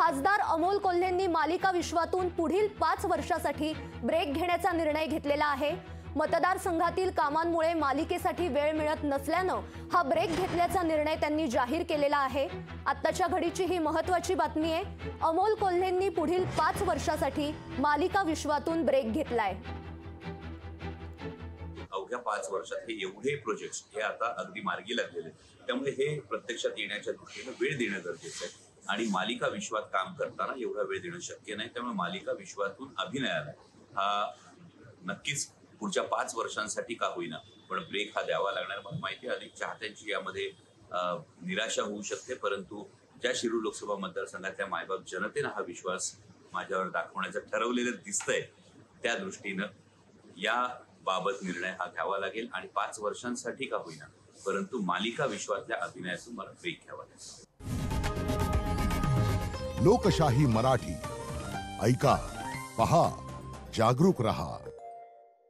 खासदार अमोल कोल्हेंनी मालिका विश्वातून पुढील 5 वर्षासाठी ब्रेक घेण्याचा निर्णय घेतलेला आहे। मतदारसंघातील कामांमुळे मालिकेसाठी वेळ मिळत नसल्यानं हा ब्रेक घेतल्याचा निर्णय त्यांनी जाहीर केलेला आहे। आत्ताच्या घडीची ही महत्त्वाची बातमी आहे। अमोल कोल्हेंनी पुढील 5 वर्षासाठी मालिका विश्वातून ब्रेक घेतलाय। अवघ्या 5 वर्षात हे एवढे प्रोजेक्ट्स हे आता अगदी मार्गी लागलेले, त्यामुळे हे प्रत्यक्षात येण्याच्या दृष्टीने वेळ देणं गरजेचं आहे आणि मालिका विश्वात काम करताना एवढा वेळ देणं शक्य नाही। त्यामुळे मालिका विश्वातून अभिनयाला हा नक्कीच पुढच्या 5 वर्षांसाठी का होईना पण ब्रेक हा द्यावा लागणार। मला माहिती आहे अनेक चाहत्यांची यामध्ये निराशा होऊ शकते, परंतु ज्या शिरूर लोकसभा मतदारसंघातल्या मायबाप जनतेनं हा विश्वास माझ्यावर दाखवण्याचं ठरवलेलं दिसतंय, त्या दृष्टीनं या बाबत निर्णय हा घ्यावा लागेल आणि 5 वर्षांसाठी का होईना परंतु मालिका विश्वातल्या अभिनयातून मला ब्रेक घ्यावा लागेल। लोकशाही मराठी ऐका, पहा, जागरूक रहा।